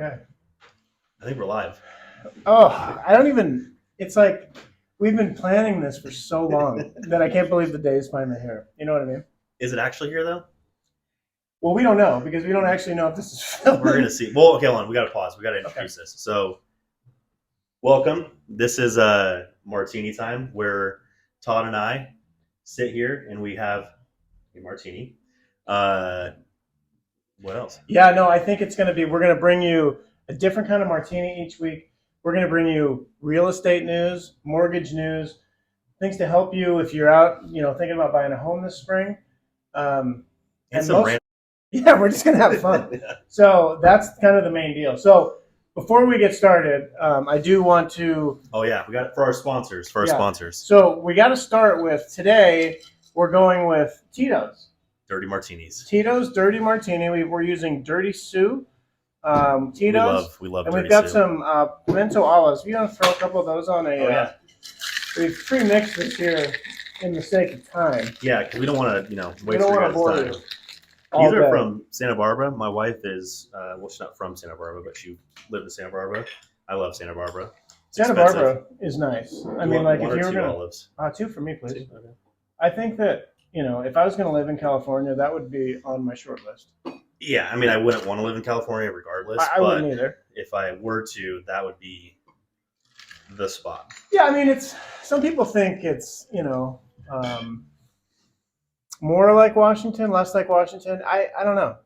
Okay. I think we're live. Oh, I don't even. It's like we've been planning this for so long that I can't believe the day is finally here. You know what I mean? Is it actually here though? Well, we don't know because we don't actually know if this is filmed. We're gonna see. Well, okay, hold on. We gotta pause. We gotta introduce this. So, welcome. This is Martini time, where Todd and I sit here and we have a martini. What else? Yeah, no, I think it's going to be. We're going to bring you a different kind of martini each week. We're going to bring you real estate news, mortgage news, things to help you if you're out, thinking about buying a home this spring. And some random. Yeah, we're just going to have fun. Yeah. So that's kind of the main deal. So before we get started, I do want to. Oh yeah, we got it for our sponsors. Sponsors. So we got to start with today. We're going with Tito's. Dirty martinis. Tito's Dirty Martini. We're using Dirty Sue. Tito's. We love. And Dirty we've got Sue. some pimento olives. You want to throw a couple of those on a? Oh yeah. We've pre-mixed this here in the sake of time. Yeah, because we don't want to, waste We don't your want to guys' bore time. you. These are from Santa Barbara. My wife is, she's not from Santa Barbara, but she lived in Santa Barbara. I love Santa Barbara. It's Santa expensive. Barbara is nice. I mean, One like or if you were two gonna, olives. two for me, please. Two? Okay. I think that if I was gonna live in California, that would be on my short list. Yeah, I mean, I wouldn't want to live in California regardless. I but wouldn't either. if I were to, that would be the spot. Yeah, I mean, it's some people think it's more like Washington, less like Washington. I don't know.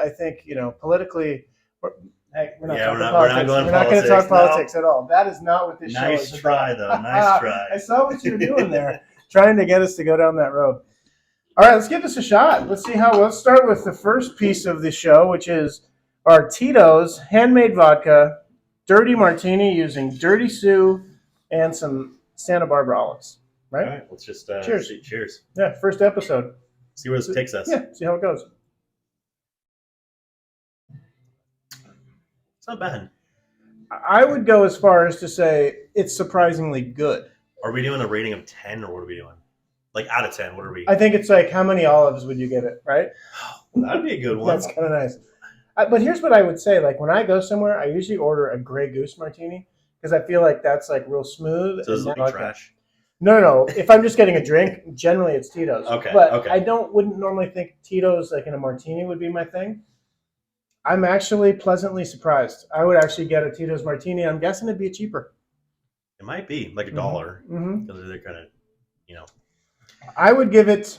I think politically, we're not Yeah, talking we're not politics. going We're not going to talk politics, no. politics at all. That is not what this show is Nice try, about. though. Nice try. I saw what you were doing there, trying to get us to go down that road. All right, let's give this a shot. Let's start with the first piece of the show, which is our Tito's handmade vodka, dirty martini using Dirty Sue and some Santa Barbara olives. Right? All right, let's just Cheers. Cheers. Yeah, first episode. See where this takes us. Yeah, see how it goes. It's not bad. I would go as far as to say it's surprisingly good. Are we doing a rating of 10 or what are we doing? Like out of 10, what are we? I think it's like how many olives would you give it, right? That'd be a good one. That's kind of nice. But here's what I would say. Like when I go somewhere, I usually order a Grey Goose martini because I feel like that's like real smooth. So is it like trash? No. If I'm just getting a drink, generally it's Tito's. Okay. But okay. I wouldn't normally think Tito's like in a martini would be my thing. I'm actually pleasantly surprised. I would actually get a Tito's martini. I'm guessing it'd be cheaper. It might be like $1 Mm-hmm. because they're kind of, I would give it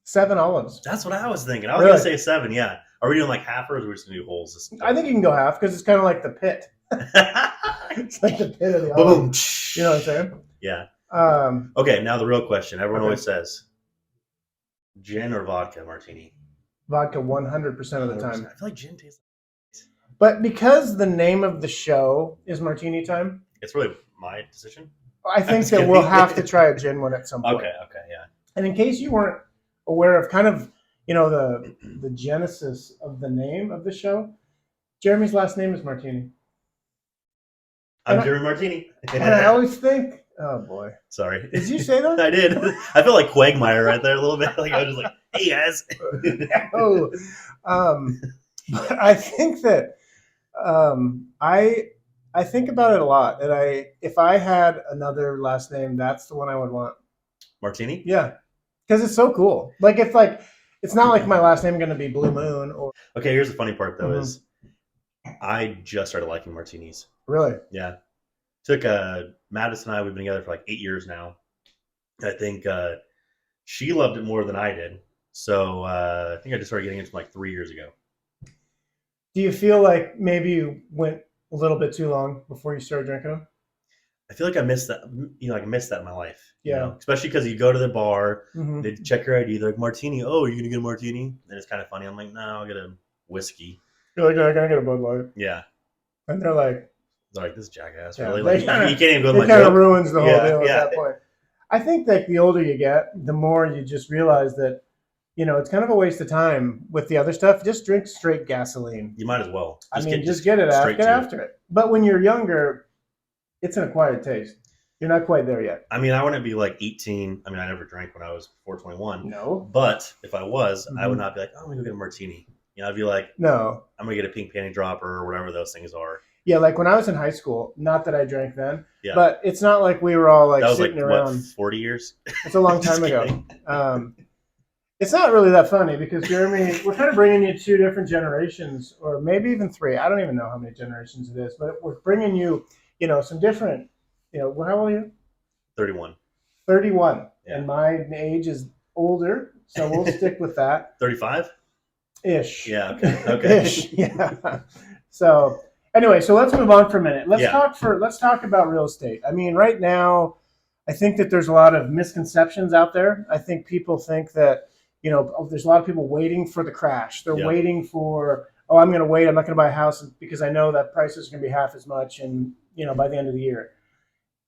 7 olives. That's what I was thinking. I was Really? gonna say 7. Yeah. Are we doing like half or are we just gonna do holes? I think you can go half because it's kind of like the pit. Boom. It's like the pit of the olive. You know what I'm saying? Yeah. Um, Okay. Now the real question. Everyone Okay. always says, gin or vodka martini. vodka 100% of the time. I feel like gin tastes. But because the name of the show is Martini Time, It's really my decision. I think Just that kidding. we'll have to try a gin one at some point. Okay. Yeah. And in case you weren't aware of kind of, the genesis of the name of the show, Jeremy's last name is Martini. I'm And Jeremy Martini. And I always think, oh boy. Sorry. Did you say that? I did. I feel like Quagmire right there a little bit. Like I was just like, hey guys. Oh, but I think that I think about it a lot, and if I had another last name, that's the one I would want. Martini? Yeah, because it's so cool. Like it's not like my last name going to be Blue Moon or Okay, here's the funny part though Mhm. is I just started liking martinis. really. Yeah. Took Madison and I, we've been together for like 8 years now. I think she loved it more than I did. So I think I just started getting into like 3 years ago. Do you feel like maybe you went a little bit too long before you started drinking them? I feel like I missed that. I missed that in my life. Yeah. Especially because you go to the bar, Mm-hmm. they check your ID. They're like, Martini. Oh, are you going to get a martini? And it's kind of funny. I'm like, no, I'll get a whiskey. You're like, I gotta get a Bud Light, Yeah. and they're like, They're like, this jackass. Yeah, Really? they Like, kinda- you can't even go to it my kind of joke. ruins the whole Yeah, deal at yeah. that point. I think that the older you get, the more you just realize that, it's kind of a waste of time with the other stuff. Just drink straight gasoline. You might as well. Just get it straight get to after it. But when you're younger, it's an acquired taste. You're not quite there yet. I mean, I wouldn't be like 18. I mean, I never drank when I was 21. No. But if I was, I would Mhm. not be like, oh, I'm going to go get a martini. You know, I'd be like, No. I'm gonna get a pink panty dropper or whatever those things are. Yeah, like when I was in high school, not that I drank then, Yeah. but it's not like we were all like That was sitting like around. what, 40 years? It's a long Just time ago. kidding. It's not really that funny because Jeremy, we're kind of bringing you two different generations, or maybe even three. I don't even know how many generations it is, but we're bringing you, some different. How old are you? 31. 31, Yeah. and my age is older, so we'll stick with that. 35? Ish. Yeah. Okay. Ish. Yeah. So anyway, so let's move on for a minute. Let's talk about real estate. I mean, right now, I think that there's a lot of misconceptions out there. I think people think that there's a lot of people waiting for the crash. They're waiting for, oh, I'm going to wait. I'm not going to buy a house because I know that price is going to be half as much, and by the end of the year.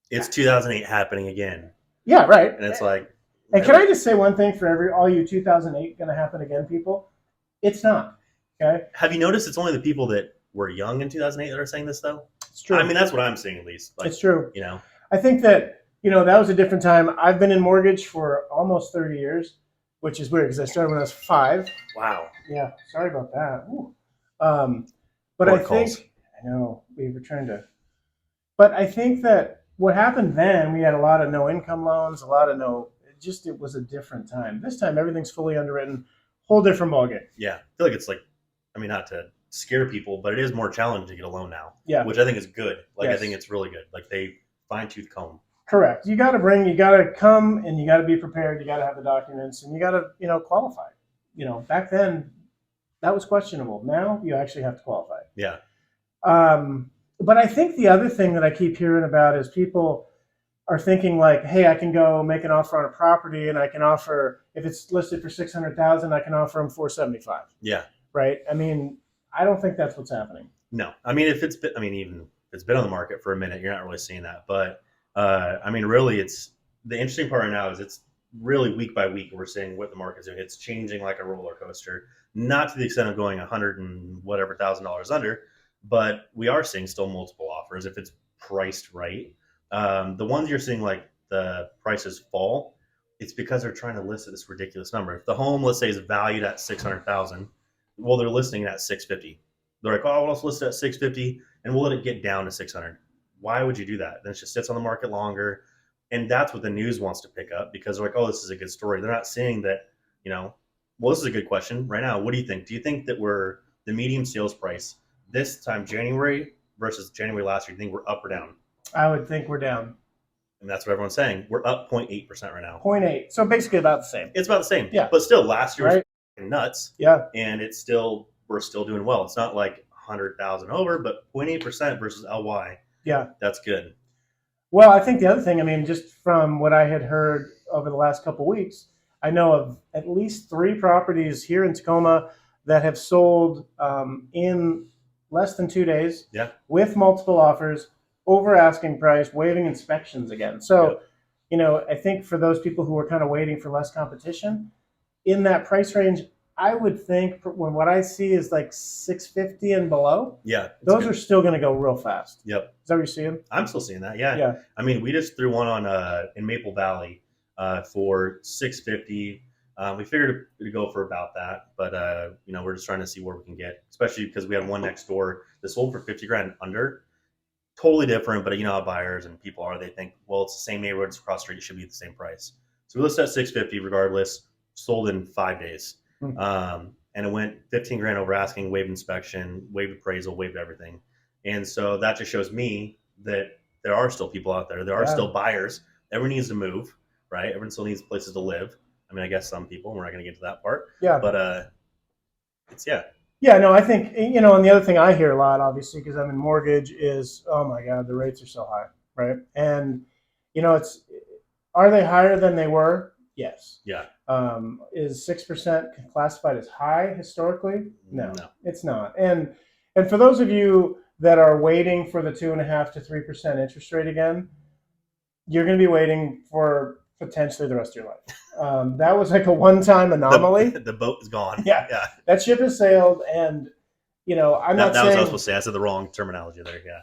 It's 2008 happening again. Yeah, right. And it's like. And can I just say one thing for all you 2008 going to happen again people? It's not. Okay. Have you noticed it's only the people that were young in 2008 that are saying this though? It's true. I mean, that's what I'm seeing at least. It's true. I think that that was a different time. I've been in mortgage for almost 30 years, which is weird because I started when I was 5. Wow. Yeah. Sorry about that. But Poor I calls. think I know we were trying to. But I think that what happened then, we had a lot of no income loans, a lot of no. It was a different time. This time, everything's fully underwritten. Whole different ballgame. Yeah, I feel like it's like, I mean, not to scare people, but it is more challenging to get a loan now. Yeah. Which I think is good. Like, Yes. I think it's really good. Like, they fine-tooth comb. Correct. You got to come and you got to be prepared. You got to have the documents and you got to, qualify. Back then that was questionable. Now you actually have to qualify. Yeah. But I think the other thing that I keep hearing about is people are thinking like, hey, I can go make an offer on a property and I can offer, if it's listed for 600,000, I can offer them 475. Yeah. Right. I mean, I don't think that's what's happening. No. I mean, even if it's been on the market for a minute, you're not really seeing that. But I mean, really, it's the interesting part right now is it's really week by week we're seeing what the market's doing. It's changing like a roller coaster, not to the extent of going $100,000 under, but we are seeing still multiple offers if it's priced right. The ones you're seeing like the prices fall, it's because they're trying to list at this ridiculous number. If the home, let's say, is valued at 600,000, well, they're listing it at 650. They're like, oh, let's list it at 650 and we'll let it get down to 600. Why would you do that? Then it just sits on the market longer. And that's what the news wants to pick up because they're like, oh, this is a good story. They're not saying that, well, this is a good question right now. What do you think? Do you think that the median sales price this time, January versus January last year, do you think we're up or down? I would think we're down. And that's what everyone's saying. We're up 0.8% right now. 0.8. So basically about the same. It's about the same. Yeah. But still, last year was nuts. Yeah. And we're still doing well. It's not like 100,000 over, but 0.8% versus LY. Yeah. That's good. Well, I think the other thing, I mean, just from what I had heard over the last couple of weeks, I know of at least 3 properties here in Tacoma that have sold in less than 2 days. Yeah. With multiple offers, over asking price, waiving inspections again. So, I think for those people who are kind of waiting for less competition in that price range, I would think when what I see is like 650 and below. Yeah. Those are still going to go real fast. Yep. Is that what you're seeing? I'm still seeing that. Yeah. Yeah. I mean, we just threw one on in Maple Valley for 650. We figured to go for about that, but we're just trying to see where we can get, especially because we had one next door that sold for 50 grand under. Totally different, but how buyers and people are. They think, well, it's the same neighborhood, it's across the street, it should be the same price. So we listed at 650 regardless. Sold in 5 days. And it went 15 grand over asking, waived inspection, waived appraisal, waived everything. And so that just shows me that there are still people out there. There are still buyers. Everyone needs to move, right? Everyone still needs places to live. I mean, I guess some people, we're not going to get to that part. Yeah. But it's. Yeah, no, I think, and the other thing I hear a lot, obviously, because I'm in mortgage is, oh my God, the rates are so high, right? And, are they higher than they were? Yes. Yeah. Is 6% classified as high historically? No, No. It's not. And for those of you that are waiting for the 2.5% to 3% interest rate again, you're going to be waiting for potentially the rest of your life. That was like a one-time anomaly. The boat is gone. Yeah. That ship has sailed, and I'm not saying that was what I was supposed to say. I said the wrong terminology there. Yeah.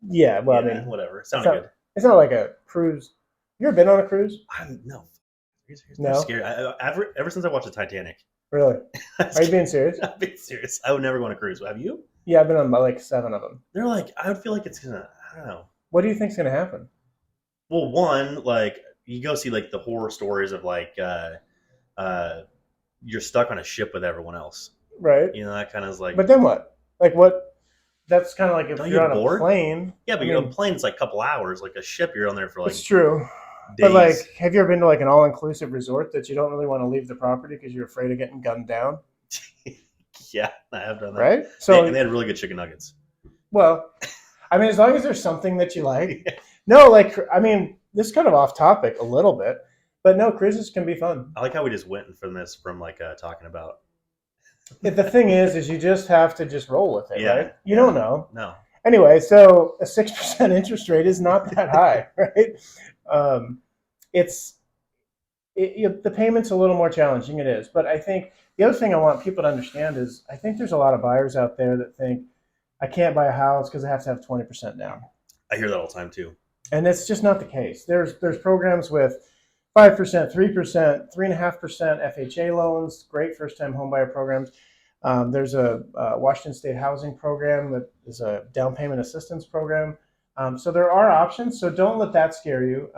Yeah. Well, I mean, whatever. It sounded good. It's not like a cruise. You ever been on a cruise? No. No. Scary. Ever since I watched the Titanic, Really? Are you being serious? I'm being serious. I would never go on a cruise. Have you? Yeah, I've been on like 7 of them. They're like, I would feel like it's gonna. I don't know. What do you think's gonna happen? Well, one, like you go see like the horror stories of like you're stuck on a ship with everyone else. Right. You know, that kind of is like. But then what? Like what? That's kind of like if Don't you're you on get bored? a plane. Yeah, but a plane's like a couple hours. Like a ship, you're on there for like It's true. days. But like, have you ever been to like an all-inclusive resort that you don't really want to leave the property because you're afraid of getting gunned down? Yeah, I have done that. Right. So and they had really good chicken nuggets. well, I mean, as long as there's something that you like. No, like I mean, this is kind of off topic a little bit, but no, cruises can be fun. I like how we just went from this from like talking about. The thing is you just have to just roll with it, right? You don't know. No. Anyway, so a 6% interest rate is not that high, right? The payment's a little more challenging, it is. But I think the other thing I want people to understand is I think there's a lot of buyers out there that think I can't buy a house because I have to have 20% down. I hear that all the time too. And it's just not the case. There's programs with 5%, 3%, 3.5% FHA loans, great first-time homebuyer programs. There's a Washington State housing program that is a down payment assistance program. So there are options. So don't let that scare you.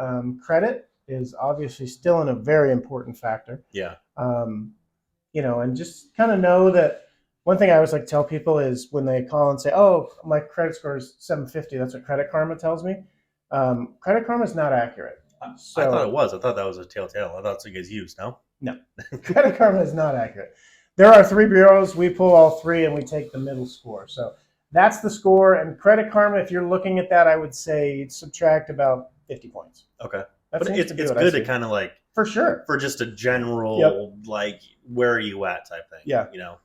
Credit is obviously still a very important factor. Yeah. And just kind of know that one thing I always like to tell people is when they call and say, "Oh, my credit score is 750," that's what Credit Karma tells me. Credit Karma is not accurate. So, I thought it was. I thought that was a telltale. I thought that's what you guys used. No. No, Credit Karma is not accurate. There are 3 bureaus. We pull all 3 and we take the middle score. So that's the score. And Credit Karma, if you're looking at that, I would say subtract about 50 points. Okay. That But it's good to kind of like for sure for just a general like where are you at type thing. Yeah. You know.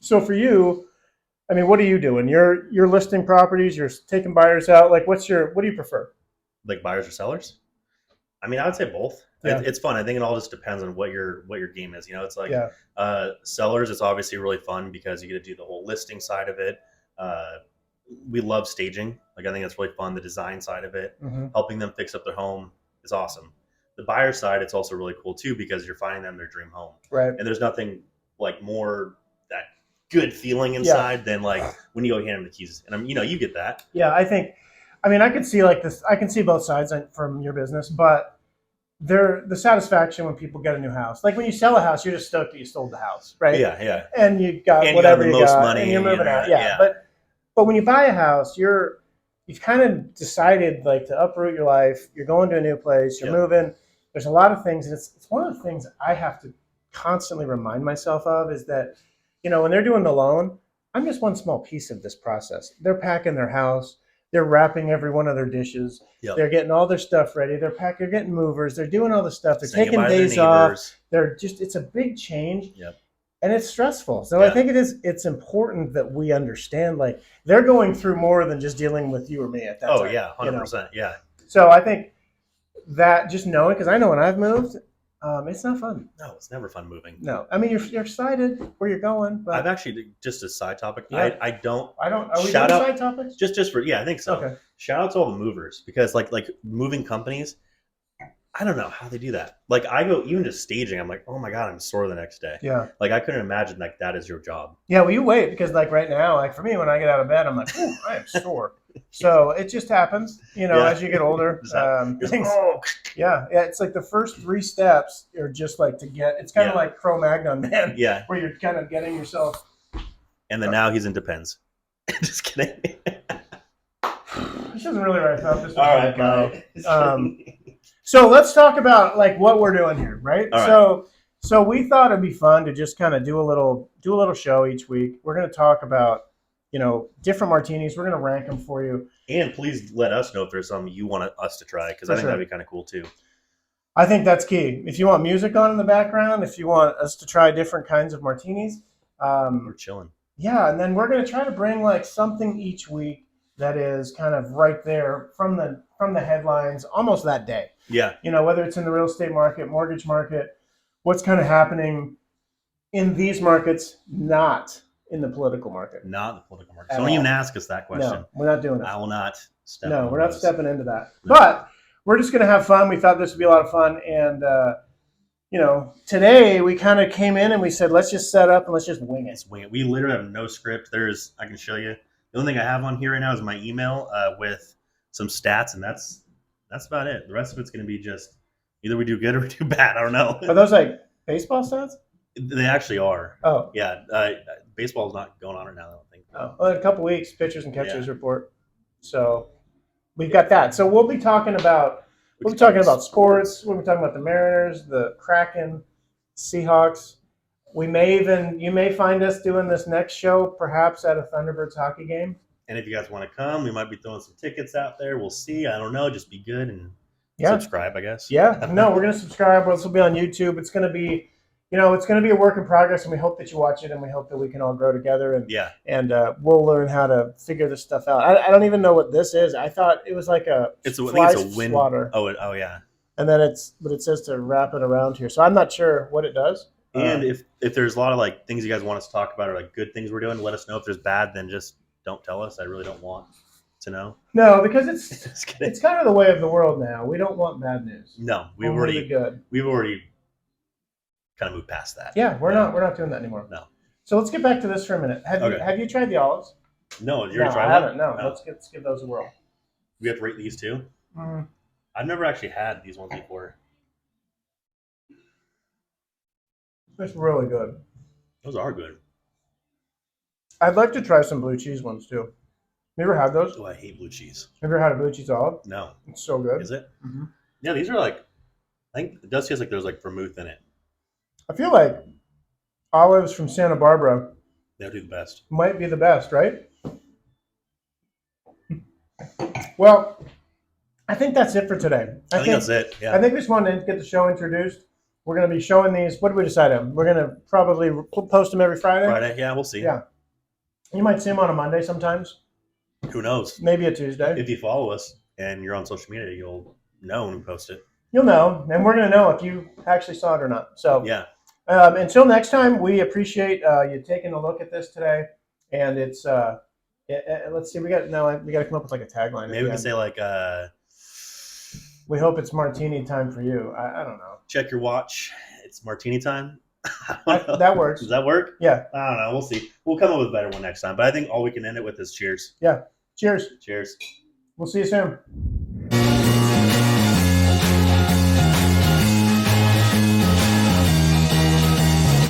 So for you, I mean, what are you doing? You're listing properties. You're taking buyers out. Like, what do you prefer? Like buyers or sellers? I mean, I would say both. Yeah. It's fun. I think it all just depends on what your game is. You know, it's like Yeah. Sellers. It's obviously really fun because you get to do the whole listing side of it. We love staging. Like I think that's really fun. The design side of it, helping them fix up their home is awesome. The buyer side, it's also really cool too because you're finding them their dream home. Right. And there's nothing like more that good feeling inside than like when you go hand them the keys. And you get that. Yeah, I can see like this. I can see both sides from your business, but the satisfaction when people get a new house. Like when you sell a house, you're just stoked that you sold the house, right? Yeah, yeah. And you got and whatever you got the most money and you're moving out. Yeah. But when you buy a house, you've kind of decided like to uproot your life. You're going to a new place. You're moving. There's a lot of things, and it's one of the things I have to constantly remind myself of is that, when they're doing the loan, I'm just one small piece of this process. They're packing their house. They're wrapping every one of their dishes. Yep. They're getting all their stuff ready. They're getting movers. They're doing all the stuff. They're taking days off. It's a big change. Yep. And it's stressful. So I think it's important that we understand, like, they're going through more than just dealing with you or me at that time. Oh, yeah, 100%. Yeah. So I think that just knowing, because I know when I've moved, it's not fun. No, it's never fun moving. No. I mean, you're excited where you're going. But I've actually, just a side topic, I don't. Are we doing shout out, side topics? Just for, I think so. Okay. Shout out to all the movers because like moving companies, I don't know how they do that. Like I go even to staging, I'm like, oh my God, I'm sore the next day. Yeah. Like I couldn't imagine like that is your job. Yeah, well, you wait because like right now, like for me, when I get out of bed, I'm like, ooh, I am sore. So it just happens, as you get older. It's like the first 3 steps are just like to get. It's kind of like Cro-Magnon, man. Yeah. Where you're kind of getting yourself. And then now he's in Depends. Just kidding. This isn't really where I thought this was. All right, bye. So let's talk about like what we're doing here, right? All right. So we thought it'd be fun to just kind of do a little show each week. We're going to talk about, different martinis. We're going to rank them for you. And please let us know if there's something you want us to try because I think that'd be kind of cool too. I think that's key. If you want music on in the background, if you want us to try different kinds of martinis, we're chilling. Yeah, and then we're going to try to bring like something each week that is kind of right there from the headlines almost that day. Yeah. Whether it's in the real estate market, mortgage market, what's kind of happening in these markets, not in the political market. Not in the political market. So don't even ask us that question. No, we're not doing it. I will not step No, we're not those. stepping into that. No. But we're just going to have fun. We thought this would be a lot of fun. And, today we kind of came in and we said, let's just set up and let's just wing it. Let's wing it. We literally have no script. I can show you. The only thing I have on here right now is my email with some stats, and that's about it. The rest of it's going to be just either we do good or we do bad. I don't know. Are those like baseball stats? They actually are. Oh. Yeah. Baseball's not going on right now, I don't think. Oh. Well, in a couple weeks, pitchers and catchers report. So we've got that. So we'll be talking about sports. We'll be talking about the Mariners, the Kraken, Seahawks. You may find us doing this next show perhaps at a Thunderbirds hockey game. And if you guys want to come, we might be throwing some tickets out there. We'll see. I don't know. Just be good and subscribe, I guess. Yeah. No, we're going to subscribe. This will be on YouTube. It's going to be, it's going to be a work in progress, and we hope that you watch it, and we hope that we can all grow together. And we'll learn how to figure this stuff out. I don't even know what this is. I thought it was like a wind swatter. Oh yeah. And then it says to wrap it around here. So I'm not sure what it does. And if there's a lot of like things you guys want us to talk about or like good things we're doing, let us know. If there's bad, then just don't tell us. I really don't want to know. No, because it's kind of the way of the world now. We don't want bad news. No, we've already kind of moved past that. Yeah, we're not doing that anymore. No. So let's get back to this for a minute. Have you tried the olives? No, you already tried I one? haven't. No. Let's give those a whirl. We have to rate these too. Mm. I've never actually had these ones before. It's really good. Those are good. I'd like to try some blue cheese ones too. You ever had those? Oh, I hate blue cheese. Have you ever had a blue cheese olive? No. It's so good. Is it? Mm-hmm. Yeah, these are like, I think it does taste like there's like vermouth in it. I feel like olives from Santa Barbara They'll do the best. might be the best, right? Well, I think that's it for today. I think that's it. Yeah. I think we just wanted to get the show introduced. We're going to be showing these. What did we decide on? We're going to probably post them every Friday. Friday, yeah, we'll see. Yeah. You might see them on a Monday sometimes. Who knows? Maybe a Tuesday. If you follow us and you're on social media, you'll know when we post it. You'll know, and we're going to know if you actually saw it or not. So yeah. Until next time, we appreciate you taking a look at this today. And it's let's see, we got to come up with like a tagline. Maybe we can say like we hope it's Martini time for you. I don't know. Check your watch. It's Martini time. That works. Does that work? Yeah. I don't know. We'll see. We'll come up with a better one next time. But I think all we can end it with is cheers. Yeah. Cheers. Cheers. We'll see you soon.